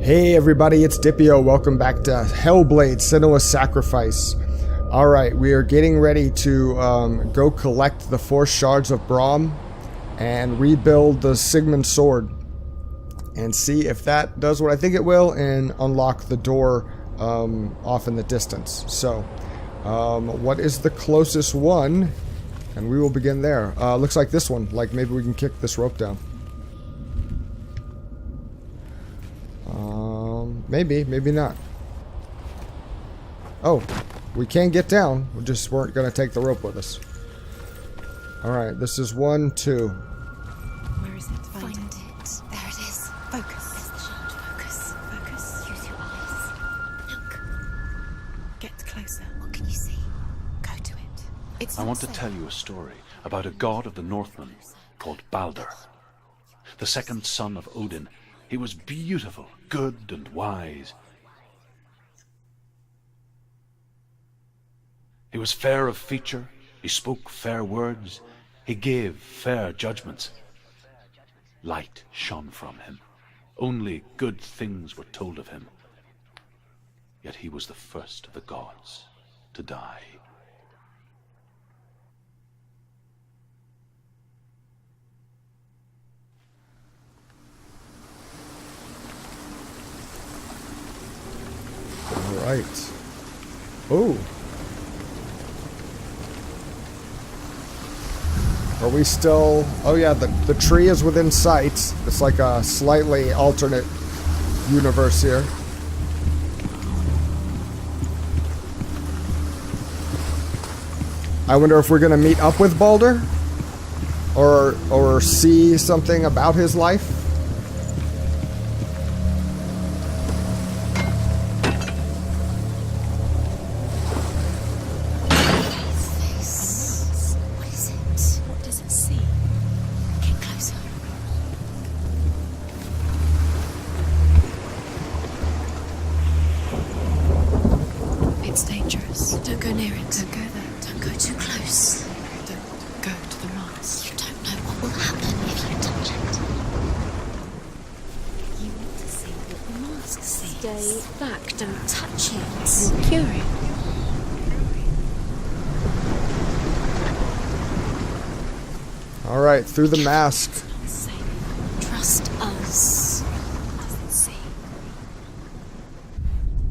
Hey everybody, it's Dipio. Welcome back to Hellblade, Senua's Sacrifice. Alright, we are getting ready to go collect the 4 shards of Brahm and rebuild the Sigmund sword. And see if that does what I think it will and unlock the door off in the distance. So, what is the closest one? And we will begin there. Looks like this one. Like maybe we can kick this rope down. Maybe, maybe not. Oh, we can get down. We just weren't going to take the rope with us. Alright, this is 1, 2. Where is it? Find it. There it is. Focus. It's the shard. Focus. Focus. Use your eyes. Look. Get closer. What can you see? Go to it. I want to tell you a story about a god of the Northmen called Baldur. The second son of Odin. He was beautiful, good and wise. He was fair of feature, he spoke fair words, he gave fair judgments. Light shone from him. Only good things were told of him. Yet he was the first of the gods to die. Alright. Oh. Are we still... Oh yeah, the tree is within sight. It's like a slightly alternate universe here. I wonder if we're going to meet up with Baldur? Or see something about his life? Stay back, don't touch it. You're curious. Alright, through the mask. Trust us. Doesn't see.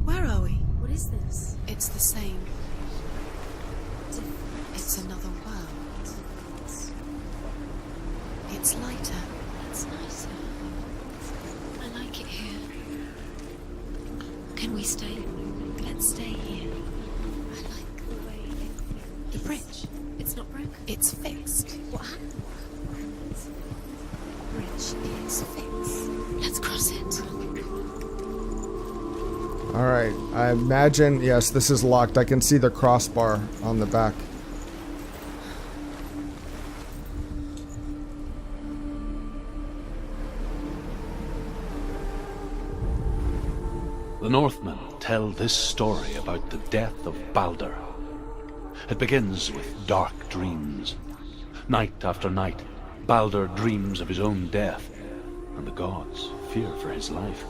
Where are we? What is this? It's the same. It's another world. It's lighter. It's nicer. I like it here. Can we stay? Let's stay here. I like the way the bridge. It's not broken. It's fixed. What happened? The bridge is fixed. Let's cross it. Alright, I imagine, yes, this is locked. I can see the crossbar on the back. The Northmen tell this story about the death of Baldur. It begins with dark dreams. Night after night, Baldur dreams of his own death, and the gods fear for his life.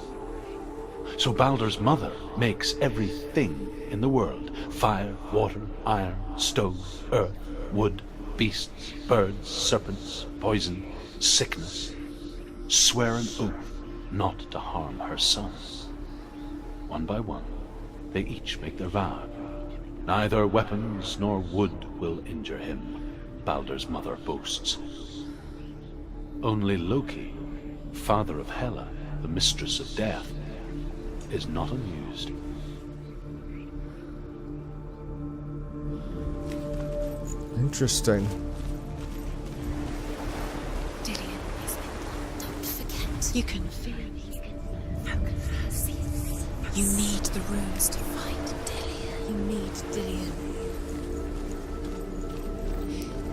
So Baldur's mother makes everything in the world: fire, water, iron, stone, earth, wood, beasts, birds, serpents, poison, sickness. Swear an oath not to harm her sons. One by one, they each make their vow. Neither weapons nor wood will injure him, Baldur's mother boasts. Only Loki, father of Hela, the mistress of death, is not amused. Interesting. Dillian, don't forget. You can feel me. You need the runes to find Dillian. You need Dillian.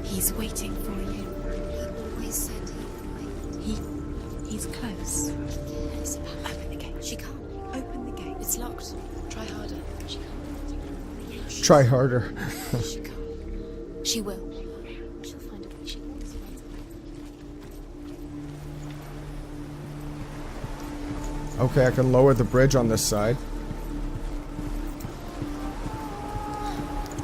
He's waiting for you. He always said he would wait. He's close. Open the gate. She can't. Open the gate. It's locked. Try harder. She can't. Try harder. She can't. She will. She'll find a way. She will. Okay, I can lower the bridge on this side.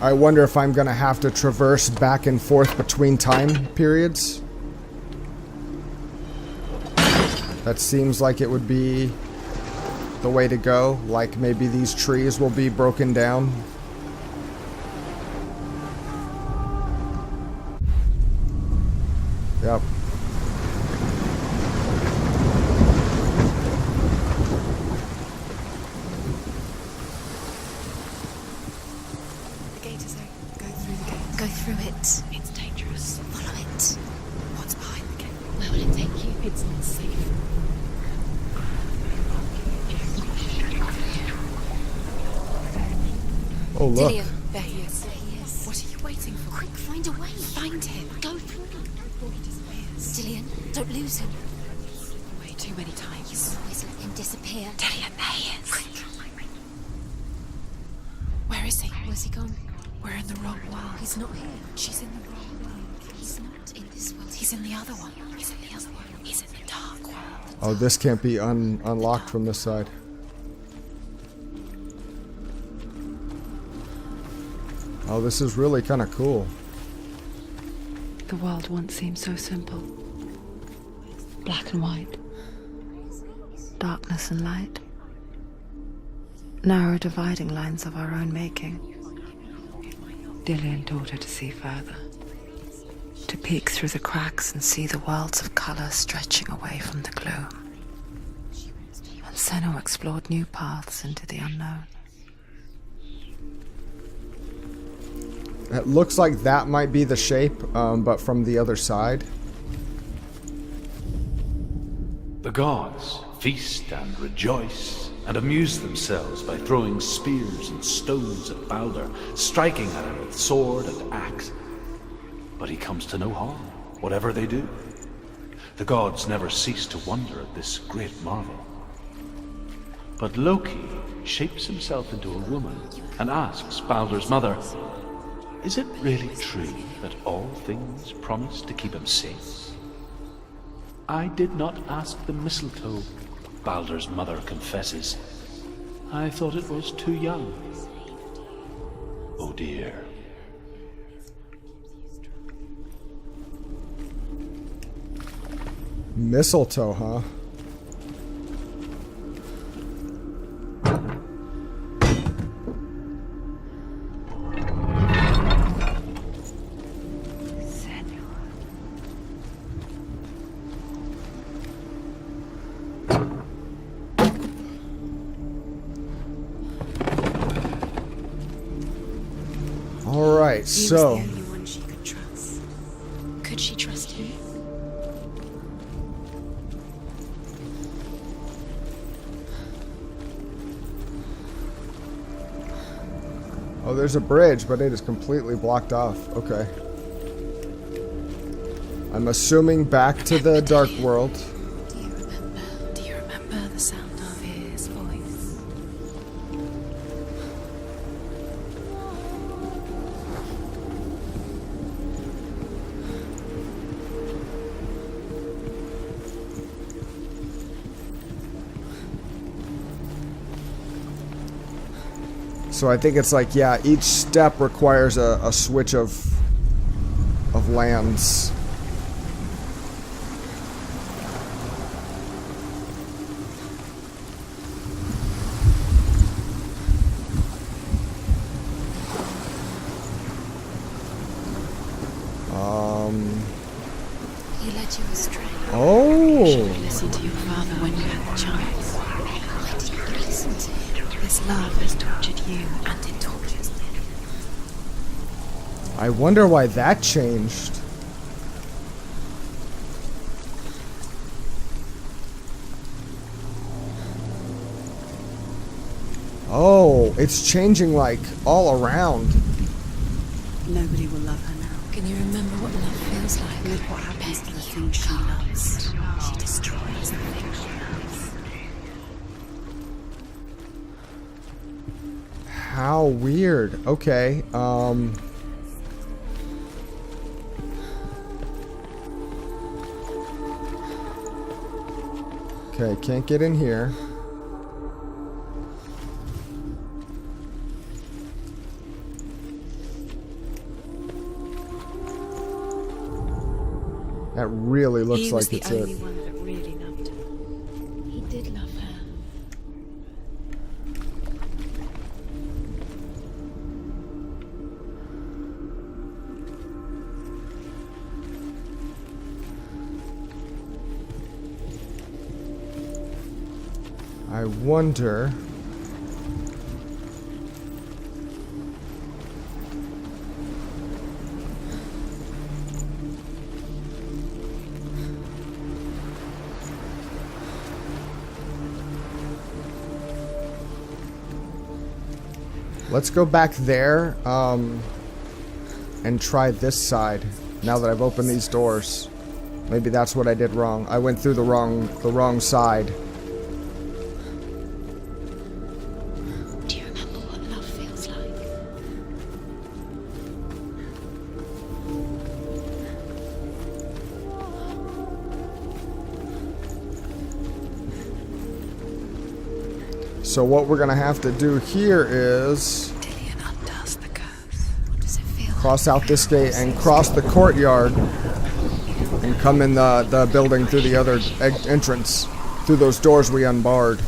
I wonder if I'm gonna have to traverse back and forth between time periods. That seems like it would be the way to go. Like maybe these trees will be broken down. Yep. The gate is open. Go through the gate. Go through it. It's dangerous. Follow it. What's behind the gate? Where will it take you? It's not safe. Oh, look. Dillian, there he is. There he is. What are you waiting for? Quick, find a way. Find him. Go through before he disappears. Dillian, don't lose him. Way too many times. You always let him disappear. Dillian, there he is. Quick. Where is he? Where's he gone? We're in the wrong world. He's not here. She's in the wrong world. He's not in this world. He's in the other one. He's in the other one. He's in the dark world. Oh, this can't be unlocked from this side. Oh, this is really kind of cool. The world once seemed so simple. Black and white. Darkness and light. Narrow dividing lines of our own making. Dillian taught her to see further. To peek through the cracks and see the worlds of colour stretching away from the gloom. And Senua explored new paths into the unknown. It looks like that might be the shape, but from the other side. The gods feast and rejoice and amuse themselves by throwing spears and stones at Balder, striking at him with sword and axe. But he comes to no harm, whatever they do. The gods never cease to wonder at this great marvel. But Loki shapes himself into a woman and asks Balder's mother, is it really true that all things promise to keep him safe? I did not ask the mistletoe, Balder's mother confesses. I thought it was too young. Oh dear. Mistletoe, huh? Alright, so... He was the only one she could trust. Could she trust him? Oh, there's a bridge, but it is completely blocked off. Okay. I'm assuming back to the Dark World. Do you remember the sound of his voice? So I think it's like, yeah, each step requires a switch of lands. He led you astray. Oh. You should have listened to your father when you had the chance. Why didn't you listen to him? This love has tortured you, and it tortures me. I wonder why that changed. Oh, it's changing like all around. Nobody will love her now. Can you remember what love feels like? Look what happens to the things she loves. She destroys the things she loves. How weird. Okay, Okay, can't get in here. That really looks He was like the it's only it. one that really loved her. He did love her. I wonder... Let's go back there, and try this side, now that I've opened these doors. Maybe that's what I did wrong. I went through the wrong side. Do you remember what love feels like? So what we're gonna have to do here is Dillion undoes the curse. What does it feel cross out this gate and cross the courtyard and come in the building through the other entrance, through those doors we unbarred,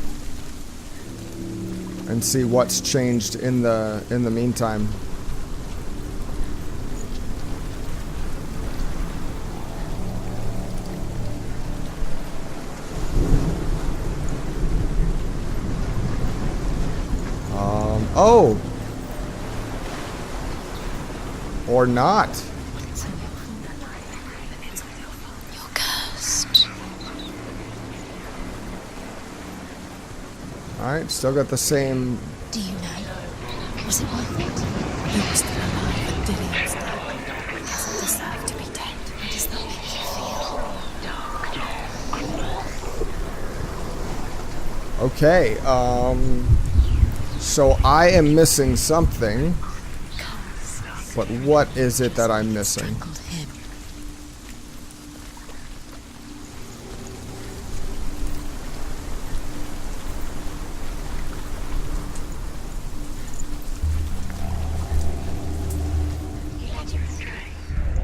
and see what's changed in the meantime. Oh! Or not. You're cursed. Alright, still got the same... Do you know? Was it worth it? He was still alive at Dillion's death. He doesn't deserve to be dead. How does that make you feel? Okay, so I am missing something. But what is it that I'm missing? Strangled him.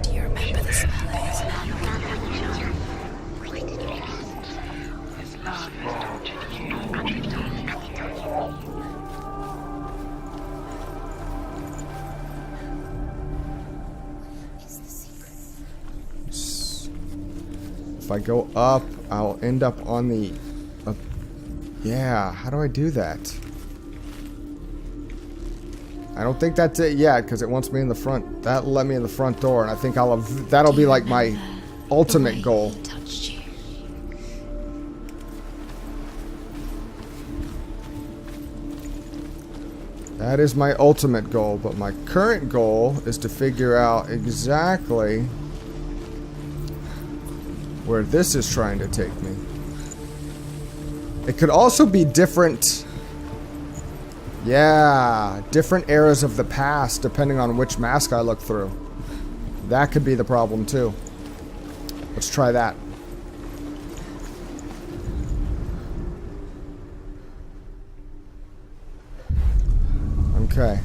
Do you remember the smell of his mouth? If I go up, I'll end up on the... yeah, how do I do that? I don't think that's it yet, because it wants me in the front. That let me in the front door, and I think that'll be like my ultimate goal. He touched you. That is my ultimate goal, but my current goal is to figure out exactly where this is trying to take me. It could also be different... yeah, different eras of the past depending on which mask I look through. That could be the problem too. Let's try that. Okay.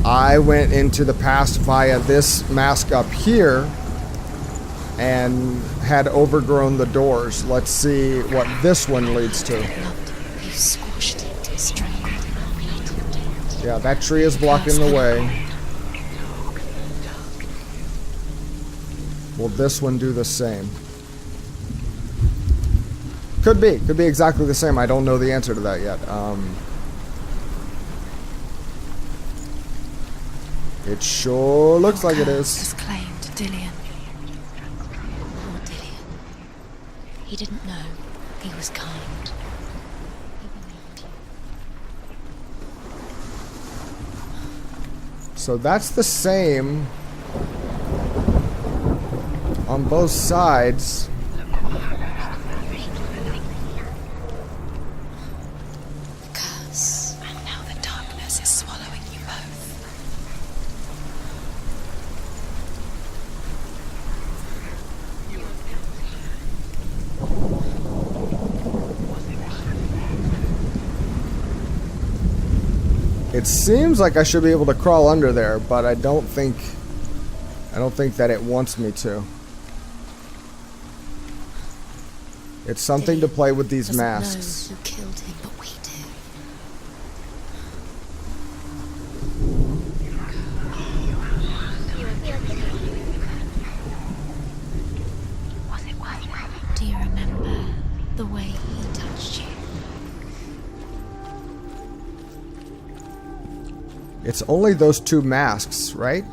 I went into the past via this mask up here and had overgrown the doors. Let's see what this one leads to. You squashed it, strangled it. Yeah, that tree is blocking the way. Will this one do the same? Could be. Could be exactly the same. I don't know the answer to that yet. It sure looks like it is. Has claimed Dillion. Poor Dillion. He didn't know. He was kind. He believed you. So that's the same on both sides. The curse. And now the darkness is swallowing you both. It seems like I should be able to crawl under there, but I don't think that it wants me to. It's something to play with these masks. Know who killed him, but we do. Do you remember the way he touched you? It's only those two masks, right?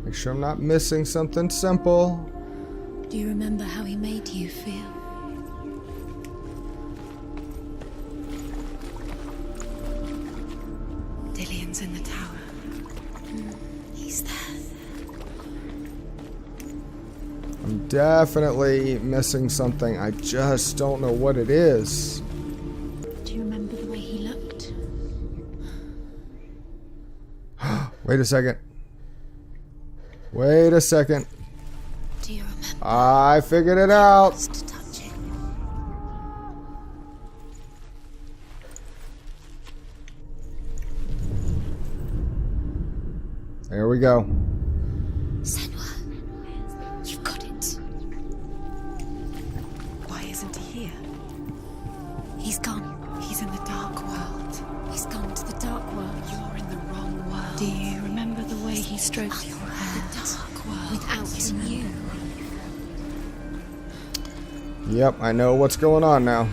Make sure I'm not missing something simple. Do you remember how he made you feel? Dillian's in the tower. He's there. I'm definitely missing something. I just don't know what it is. Do you remember the way he looked? Wait a second. Wait a second. Do you remember? I figured it out. To touch it. There we go. Senua, you've got it. Why isn't he here? He's gone. He's in the dark world. He's gone to the dark world. You're in the wrong world. Do you remember the way he stroked your hand? The dark world. Without you. Yep, I know what's going on now.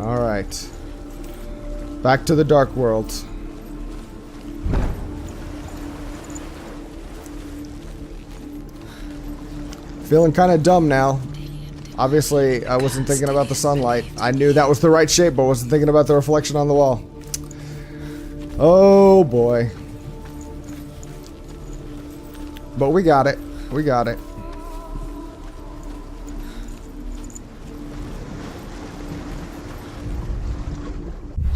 All right. Back to the dark world. Feeling kind of dumb now. Obviously, I wasn't thinking about the sunlight. I knew that was the right shape, but wasn't thinking about the reflection on the wall. Oh boy. But we got it. We got it.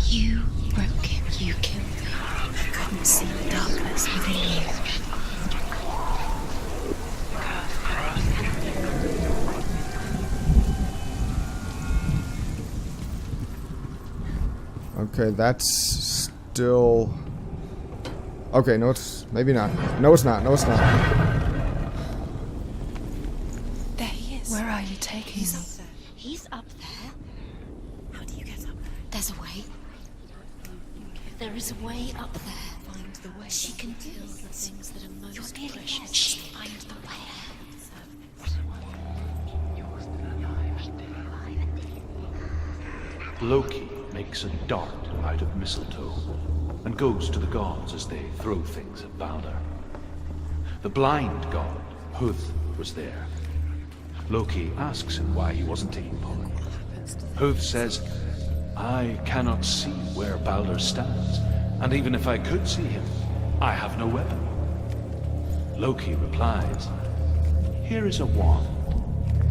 You broke him. You killed him. I couldn't see the darkness within you. Okay, that's still... Okay, no, it's... Maybe not. No, it's not. No, it's not. There he is. Where are you taking him? He's up there. How do you get up there? There's a way. There is a way up there. Find the way. She can kill the things that are most precious. She find the way. Loki makes a dart out of mistletoe and goes to the gods as they throw things at Balder. The blind god, Huth, was there. Loki asks him why he wasn't taking part. Huth says, I cannot see where Balder stands, and even if I could see him, I have no weapon. Loki replies, here is a wand.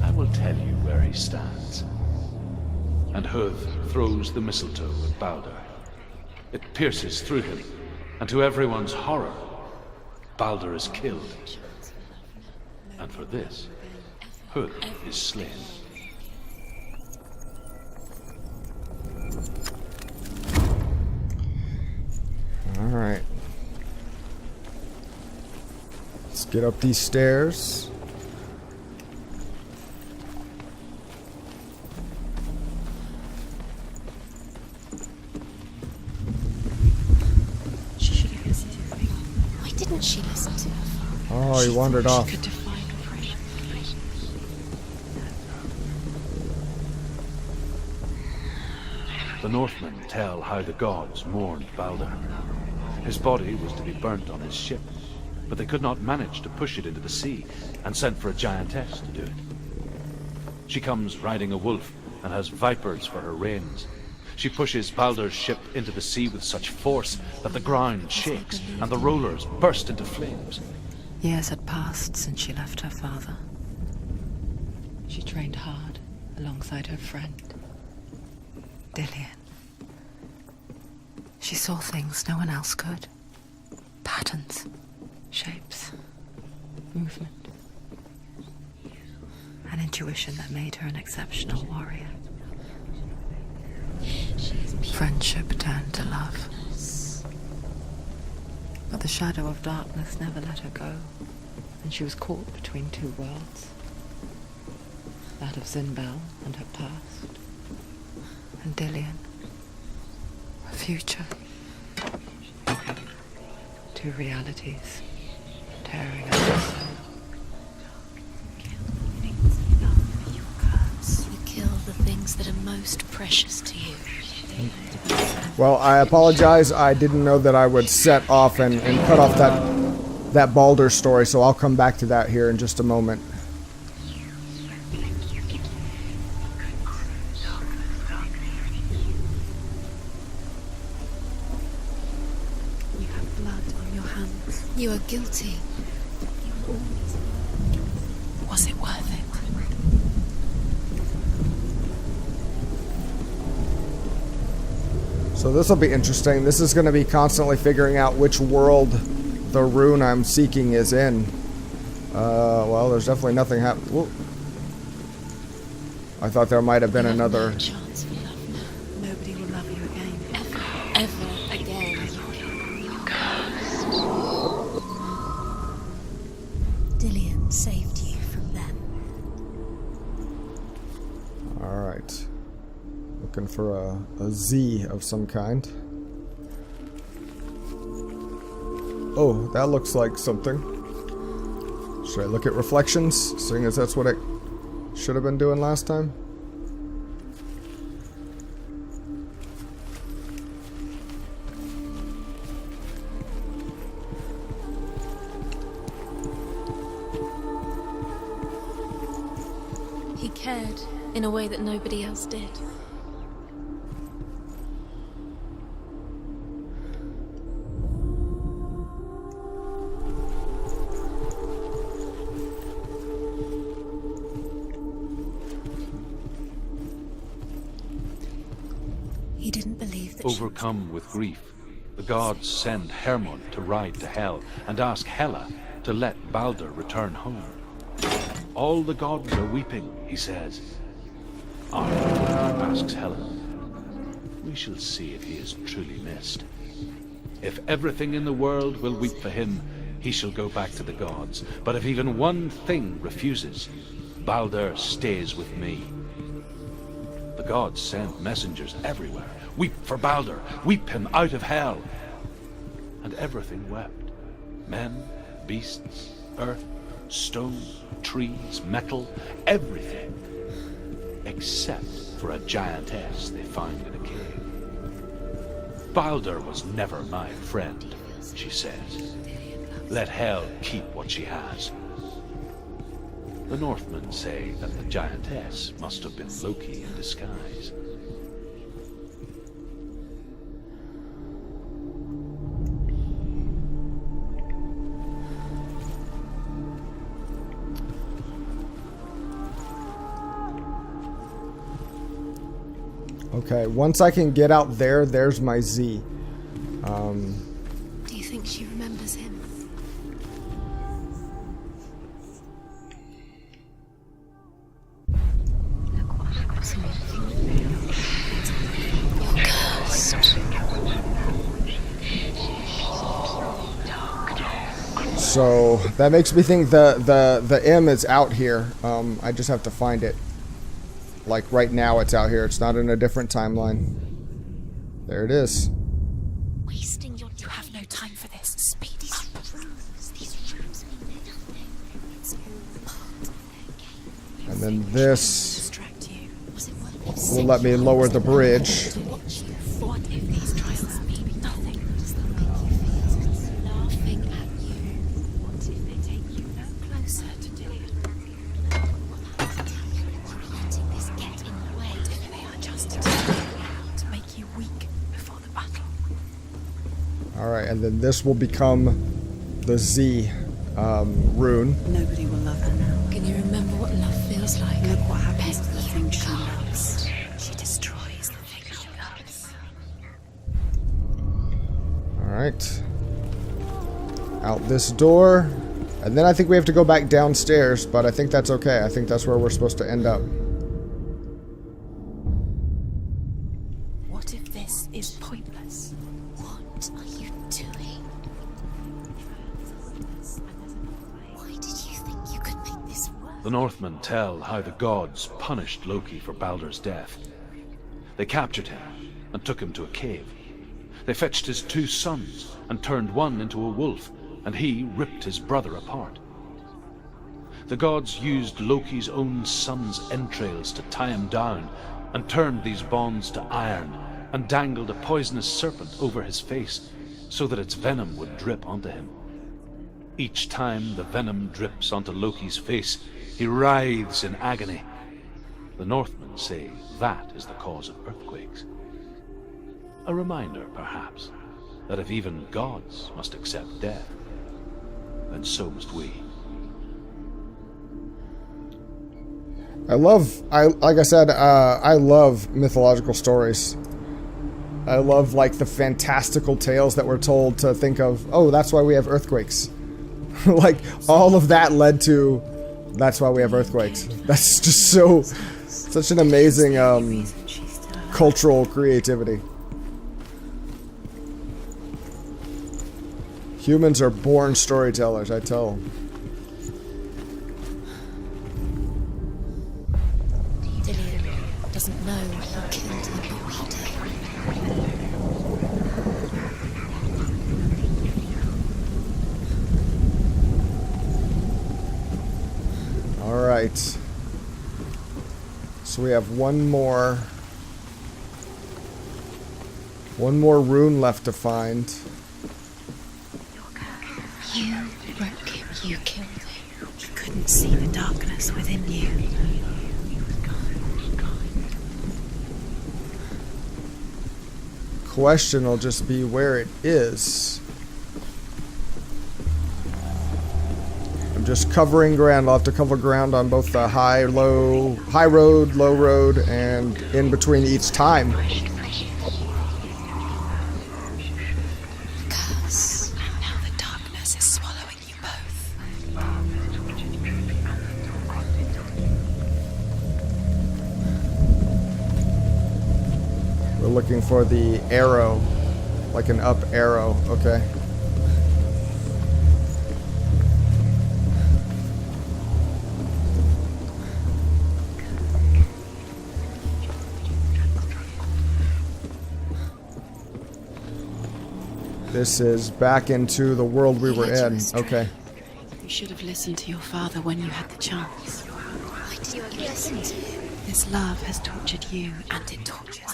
I will tell you where he stands. And Huth throws the mistletoe at Balder. It pierces through him, and to everyone's horror, Balder is killed. And for this, Huth is slain. Alright. Let's get up these stairs. She should have listened to me. Why didn't she listen to her father? Oh, he wandered off. She could define her. The Northmen tell how the gods mourned Balder. His body was to be burnt on his ship, but they could not manage to push it into the sea, and sent for a giantess to do it. She comes riding a wolf and has vipers for her reins. She pushes Balder's ship into the sea with such force that the ground shakes and the rollers burst into flames. Years had passed since she left her father. She trained hard alongside her friend, Dillian. She saw things no one else could. Patterns, shapes, movement. An intuition that made her an exceptional warrior. Friendship turned to love. But the shadow of darkness never let her go, and she was caught between two worlds. That of Zinbel and her past, and Dillian, her future. Two realities, tearing at her soul. You kill the things that are most precious to you. Well, I apologize. I didn't know that I would set off and cut off that Baldur story, so I'll come back to that here in just a moment. You have blood on your hands. You are guilty. Was it worth it? So this will be interesting. This is going to be constantly figuring out which world the rune I'm seeking is in. Well, there's definitely nothing happening. I thought there might have been another... No chance for love now. Nobody will love you again. Ever again. Dillian saved you from them. Alright. Looking for a Z of some kind. Oh, that looks like something. Should I look at reflections, seeing as that's what it should have been doing last time? He cared in a way that nobody else did. He didn't believe that Overcome with grief, the gods send Hermod to ride to Hell and ask Hela to let Baldur return home. All the gods are weeping, he says. Are you? Asks Hela. We shall see if he is truly missed. If everything in the world will weep for him, he shall go back to the gods. But if even one thing refuses, Baldur stays with me. The gods send messengers everywhere. Weep for Baldur, weep him out of Hell. And everything wept. Men, beasts, earth, stone, trees, metal, everything. Except for a giantess they find in a cave. Baldur was never my friend, she says. Let Hell keep what she has. The Northmen say that the giantess must have been Loki in disguise. Okay, once I can get out there, there's my Z. Do you think she remembers him? You're cursed. So that makes me think the M is out here. I just have to find it. Like right now it's out here. It's not in a different timeline. There it is. Wasting your... You have no time for this. Speed up. These rooms mean nothing. It's all part of their game. And then this Distract you. Was it worth it? will let me lower the bridge. To watch you. What if these trials mean nothing? Does that make you feel laughing at you? What if they take you no closer to Dillian? Letting this get in the way. If they are just to make you weak before the battle. Alright, and then this will become the Z rune. Nobody will love her now. Can you remember what love feels like? Look what happens to the things she loves. She destroys the thing she loves. Alright. Out this door. And then I think we have to go back downstairs, but I think that's okay. I think that's where we're supposed to end up. What if this is pointless? What are you doing? Why did you think you could make this work? The Northmen tell how the gods punished Loki for Baldur's death. They captured him and took him to a cave. They fetched his 2 sons and turned one into a wolf, and he ripped his brother apart. The gods used Loki's own son's entrails to tie him down, and turned these bonds to iron, and dangled a poisonous serpent over his face, so that its venom would drip onto him. Each time the venom drips onto Loki's face, he writhes in agony. The Northmen say that is the cause of earthquakes. A reminder, perhaps, that if even gods must accept death, then so must we. I love mythological stories. I love, like, the fantastical tales that we're told to think of, oh, that's why we have earthquakes. Like, all of that led to, that's why we have earthquakes. That's just such an amazing, cultural creativity. Humans are born storytellers, I tell them. Dillian doesn't know who killed him, but we do. Alright. So we have one more rune left to find. You broke him. You killed him. You couldn't see the darkness within you. Question will just be where it is. I'm just covering ground. I'll have to cover ground on both the high road, low road, and in between each time. Curse. And now the darkness is swallowing you both. We're looking for the arrow, like an up arrow. Okay. This is back into the world we were in. Okay. You should have listened to your father when you had the chance. Why did you listen to him? This love has tortured you, and it tortures him.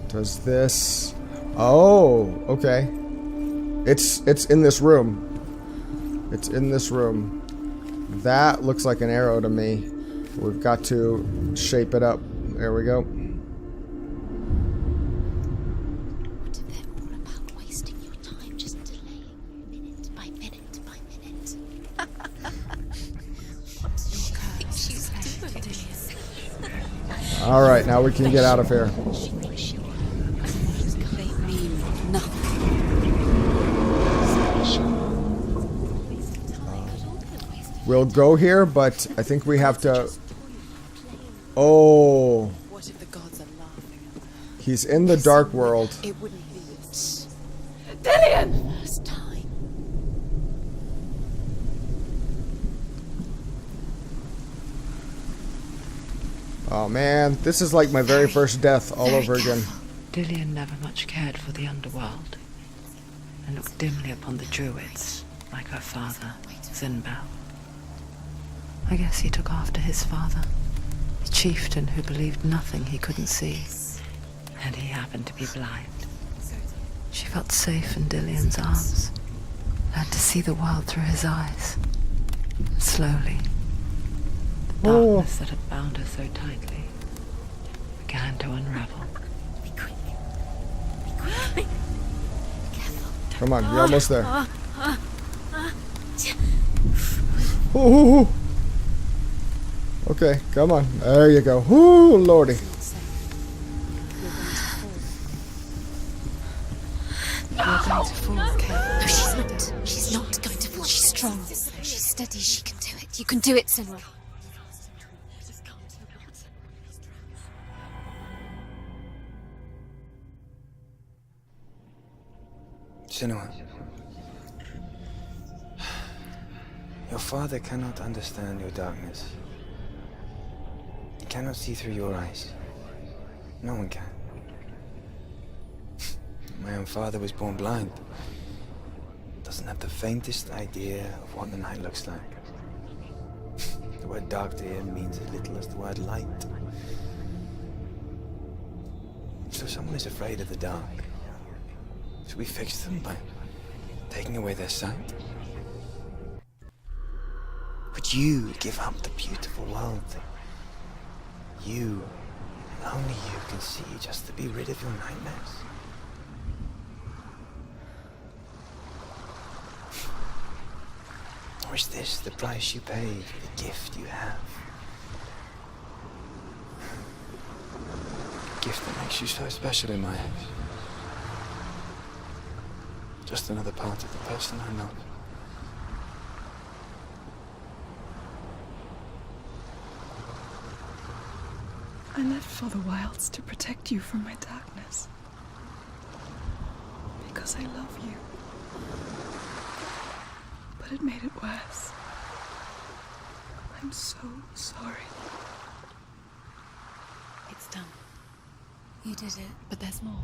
Does this... Oh, okay. It's in this room. It's in this room. That looks like an arrow to me. We've got to shape it up. There we go. What if they're all about wasting your time, just delaying minute by minute by minute? What do you think she's doing? Alright, now we can get out of here. They mean nothing. We'll go here, but I think we have to... Oh, What if the gods are laughing at them? he's in the dark world. It wouldn't be this. First time. Oh man, this is like my very first death all over again. Dillian never much cared for the underworld, and looked dimly upon the druids, like her father, Zinbel. I guess he took after his father, the chieftain who believed nothing he couldn't see, and he happened to be blind. She felt safe in Dillian's arms, learned to see the world through his eyes. And slowly, the darkness that had bound her so tightly began to unravel. Be quick. Be quick. Be careful. Come on, you're almost there. Ooh. Okay, come on. There you go. Ooh, lordy. You're going to fall. No, she's not. She's not going to fall. She's strong. She's steady. She can do it. You can do it, Senua. Senua, your father cannot understand your darkness. He cannot see through your eyes. No one can. My own father was born blind. Doesn't have the faintest idea of what the night looks like. The word dark to him means as little as the word light. So someone is afraid of the dark. Should we fix them by taking away their sight? Would you give up the beautiful world that you, and only you, can see just to be rid of your nightmares? Or is this the price you pay for the gift you have? A gift that makes you so special in my eyes. Just another part of the person I know. I left for the wilds to protect you from my darkness. Because I love you. But it made it worse. I'm so sorry. It's done. You did it. But there's more.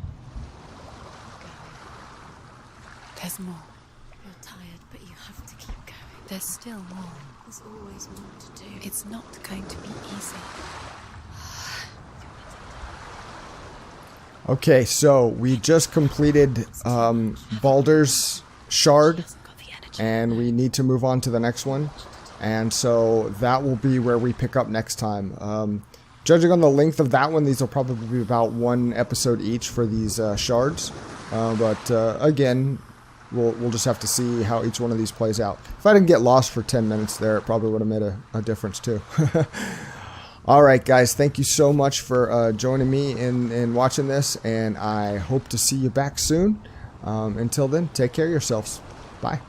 There's more. You're tired, but you have to keep going. There's still more. There's always more to do. It's not going to be easy. Okay, so we just completed Baldur's Shard, and we need to move on to the next one. And so that will be where we pick up next time. Judging on the length of that one, these will probably be about one episode each for these shards. But again, we'll just have to see how each one of these plays out. If I didn't get lost for 10 minutes there, it probably would have made a difference too. Alright guys, thank you so much for joining me in watching this, and I hope to see you back soon. Until then, take care of yourselves. Bye.